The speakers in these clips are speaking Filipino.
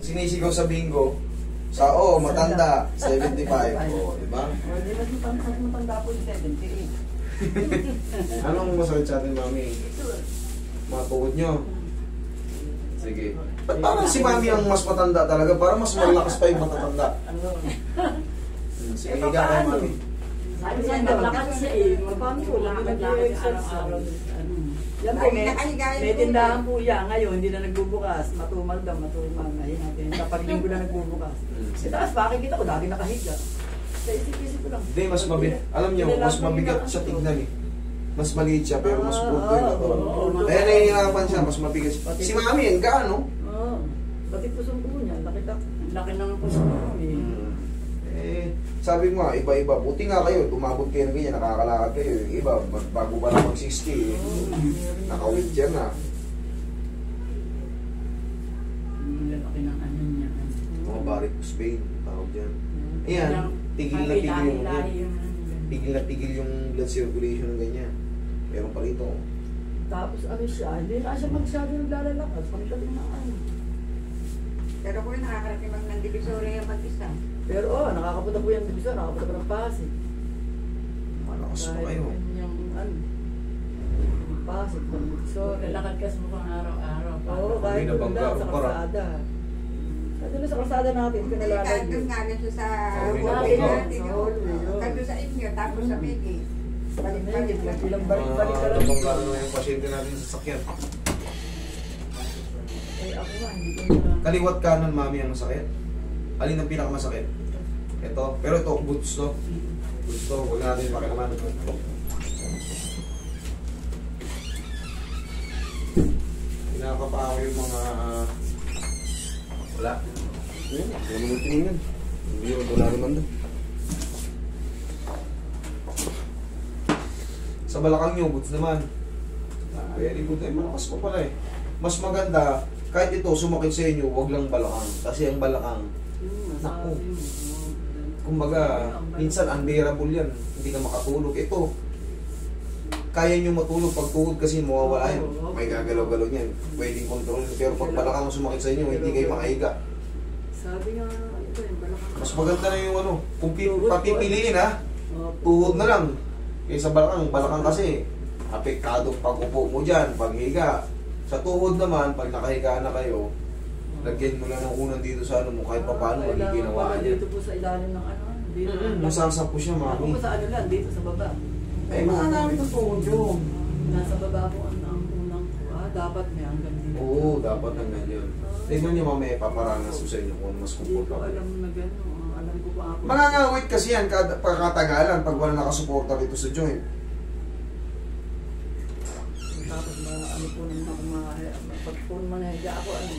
Sinisigaw sa bingo, sa matanda, 75. Diba? Hindi mas matanda po yung 78. Anong masakit sa atin, mami? Mga tuhod nyo? Sige. Ba't parang si mami ang mas matanda talaga? Parang mas malakas pa yung matatanda. Sige, higa kayo, mami. Sabi niya, naglakad siya eh. Paano po, lagi nag-exercise. Yan po, may tindahan po yan. Ngayon, hindi na nagbubukas. Matumal daw, matumal. Ngayon natin, kapag linggo na nagbubukas. Tapos pakikita ko, lagi nakahiga. Sa isip-isip ko lang. Hindi, mas mabigat. Alam niyo, mas mabigat siya tignan eh. Mas maliit siya, pero mas pulto yung katawan. Kaya nahihirapan siya, mas mabigat siya. Si mami yan, gaano? Oo. Pati pusong po niya, laki ng pusong po eh. Sabi mo nga, iba-iba. Buti nga kayo, tumabot kayo ng ganyan, nakakalakad kayo. Yung iba, bago ba na mag-60 eh. Naka-wheelchair na. Laki ng ano niya. Mga varicose vein, tawag dyan. Ayan, tigil na tigil yung tigil na tigil yung blood circulation ng ganyan. Meron pa rito. Tapos ano siya, hindi na siya masyado naglalalakas. Pagkali na ano. Pero kung nakakarating ng divisoria yung mag-isa. Pero nakakapunta po yung divisoria, nakakapunta po ng Pasig. Malakas pa kayo. Yung ano, Pasig, ng divisoria. Lalakad ka mo pang araw-araw. Oo, kahit doon lang sa kalsada. Kahit doon sa kalsada natin, pinalalagay. Kahit doon nga rin sa hallway natin. yun. Kahit doon sa inyo, tapos sa Migi. Balik-balik lang. Ilang balik-balik ka lang. Nabanggaan na yung pasyente natin sa sakyan. Eh ako nga, hindi ko na... Kaliwat kanan, mami, ang masakit. Alin ang pinakamasakit? Ito. Pero ito, boots to. Boots to. Huwag natin pakilaman. Pinakapa ako yung mga... Wala. Yun, hindi naman yung tinignan. Hindi yun, wala naman doon. Sa balakang nyo, boots naman. Very good. Ay, malakas pa pala eh. Mas maganda, kahit ito sumakit sa inyo, wag lang balakang. Kasi ang balakang, naku. Kumbaga, minsan unbearable yan. Hindi ka makatulog. Ito, kaya nyo matulog pag tuhod kasi mawawala yan. May gagalaw-galaw niyan. Pwedeng control. Pero pag balakang sumakit sa inyo, hindi kayo makahiga. Sabi nga, ito yung balakang. Mas maganda na yung ano, kung papipiliin ha, tuhod na lang. Kaysa balakang kasi, apektado pag upo mo dyan, pag higa. Sa tuhod naman, pag nakahiga na kayo, lagyan mo lang ng unan dito sa ano mo, kahit pa paano, hindi ginawa niya. Dito po sa ilalim ng ano, dito. Nasasap po siya, Ako mami. po sa ano lang, dito sa baba. Ay, mga namin ang tuhod yun. Nasa baba po ang unang ko. Dapat may hanggang dito. Oo, dapat ang ganyan. Tignan niyo mamaya, paparanas ko sa inyo kung mas Hindi ko komportable. alam na gano'n. Alam ko pa ako. Mangangawit kasi yan, pagkatagalan, pag wala nakasuporta rito sa joint. Tapos ano po naman ako pag po naman nahiga ako, ano,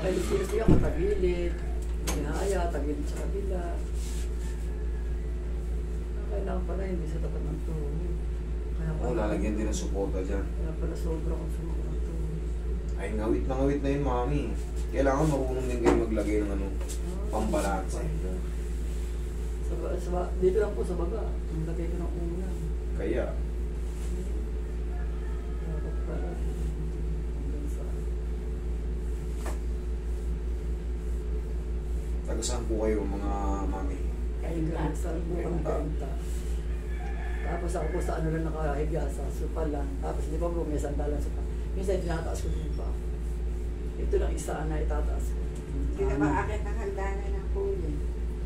kailis-kilis ako, tagilid, ihaya, tagilid sa kabila. Kailangan pala hindi sa tapat ng tuhod. Oo, lalagyan din ng suporta dyan. Kaya pala sobra kong sumakit ng tuhod. Ay, ngawit na yun, mami. Kailangan marunong din kayo maglagay ng ano, pambalansa. Dito lang po sa baba, ang lagay ko ng ulan. Kaya, Dapat pala. Hanggang sa... taga-saan po kayo mga mami? Hanggang sa buong benta. Tapos ako po sa ano lang nakahiga sa sopa lang. Tapos di ba po may sandalan sopa. Minsan tinataas ko din pa. Ito lang isa na itataas ko. Hindi na ba akit ang hagdanan ng huli?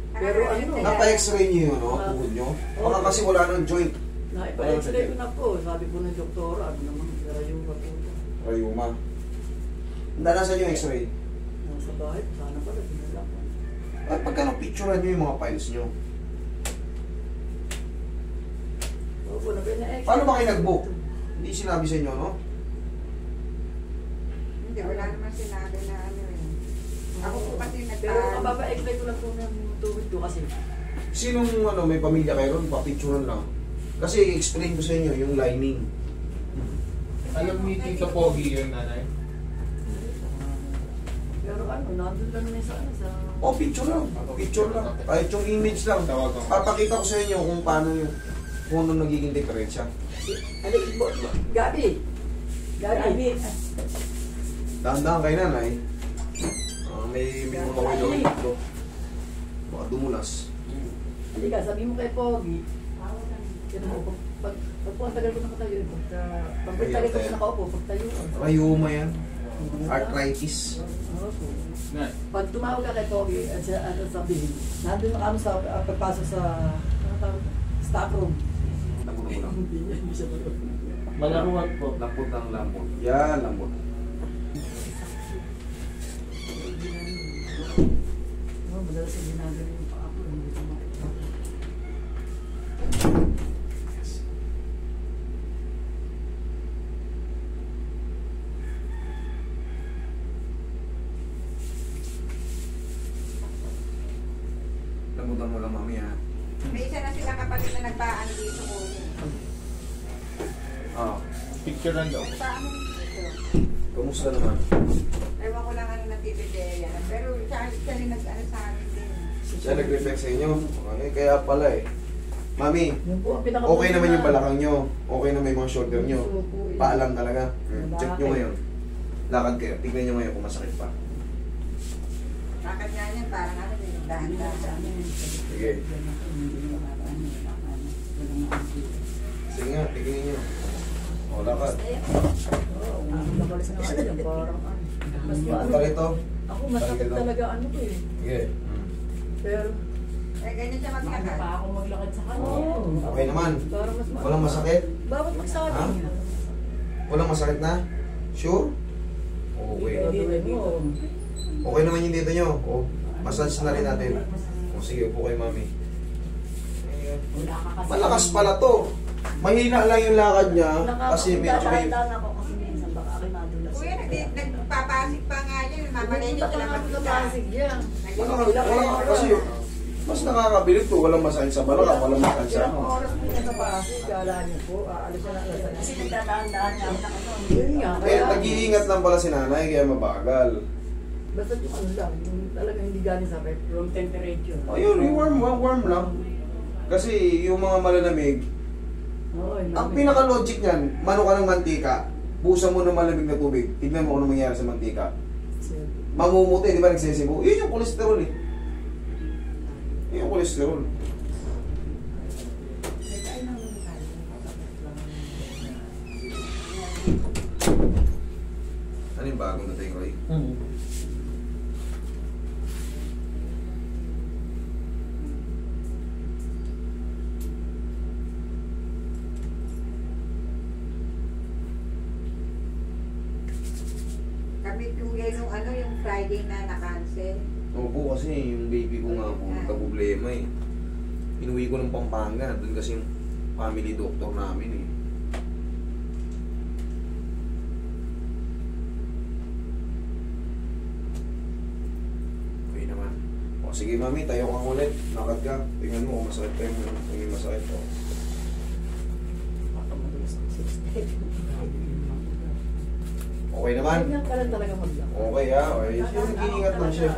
Pero ano, Napa-x-ray niyo yun, no? Tuhod nyo? Baka kasi wala ng joint. Naipa-x-ray ko na po. Sabi po ng doktora, ano naman, rayuma po. Rayuma. Nasa yung x-ray? Nasa bahay, sana pala, dinala ko. At pagka picturean nyo yung mga files nyo, Opo, nabina-x-ray. paano ba kayo nag-book? Hindi sinabi sa inyo, no? Hindi, wala naman sinabi na ano eh. Ako po kasi Pero kababa-x-ray ko lang po ng tuhod ko kasi. Sinong ano, may pamilya kayo ron, papicturean lang. Kasi explain ko sa inyo yung lining. Alam ni Tito Pogi yun, nanay? Pero ano, nandun lang na sa ano, sa... O, picture lang. Picture lang. Kahit yung image lang. Papakita ko sa inyo kung paano yung kung ano nagiging diferensya. Gabi! Gabi! Dahan-dahan kayo nanay. may mamawin dito. Baka dumulas. Halika, sabi mo kay Pogi. Yan mo, pag po ang tagal ko nakatayo, pag tagal ko nakaupo, pag tayo. Rayuma yan. Arthritis. Opo. Na. Pag tumawag ka kay Pogi, at siya ano sabihin, nandun na kami sa pagpasok sa staff room. Lambot mo lang. Hindi siya Malaruwat po. Lambot lang, lambot. Yan, lambot. madalas yung ginagano yung paa ko, hindi ko makita. Lambutan mo lang, mami, ha? May isa na sila kapatid na nagbaan dito ko. Ah, Picture lang daw. Paano dito? kamusta naman? Ewan ko lang ano ng Tito Jaya. Pero siya rin nag-ano sa amin din. Siya nag-reflect sa inyo? Okay, kaya pala eh. Mami, Yun po ang pinaka- okay naman yung balakang nyo. Okay naman yung mga shoulder nyo. Paalam talaga. Check nyo ngayon. Lakad kayo. Tignan nyo ngayon kung masakit pa. Lakad nga niyan, parang ano, dahan-dahan. Sige. Sige nga, tignan nyo. O, lakad. Mas Punta rito. Ako masakit talaga ano ko eh. Sige. Pero Eh, ganyan siya Paano maglakad. pa ako maglakad sa kanya? Okay naman. parang mas Walang masakit? Bawat magsabi. Ha? Walang masakit na? Sure? Okay. Okay naman yung dito nyo. O, massage na rin natin. O, sige, upo kay mami. Wala ka kasi. Malakas pala to. Mahina lang yung lakad niya kasi medyo may... ako kasi minsan baka ako'y madulas. Kuya, nagpapasik pa nga yan. Mamalengke sila mag-isa. Wala kasi yun. Mas nakakabilib to. Walang masakit sa balakang, walang masakit sa Ilang ano. oras po niya sa Pasig, kala niyo po, aalis siya na alas Kasi nagdadaan-daan nga ng ano. Yun nga, Kaya nag-iingat lang pala si nanay, kaya mabagal. basta yung ano lang, yung talagang hindi galing sa rep. Room temperature. Ayun, yung warm lang. Kasi yung mga malamig, Oo, ang pinaka-logic niyan, mano ka ng mantika, busa mo ng malamig na tubig, tignan mo kung ano mangyayari sa mantika. Mamumuti, di ba nagsisibo? Yun yung cholesterol eh. Yun yung cholesterol. Ano yung bagong dating, Roy? Kami tuloy nung ano, yung Friday na na-cancel. Opo, kasi yung baby ko nga po, nagka-problema eh. Inuwi ko ng Pampanga, doon kasi yung family doctor namin eh. Okay naman. O sige mami, tayo kang ulit. Lakad ka. Tingnan mo kung masakit tayo mo. Kung hindi masakit o. Okay naman? Ganyan ka lang talaga maglang. Okay ha. Okay. Siya nag-iingat lang siya.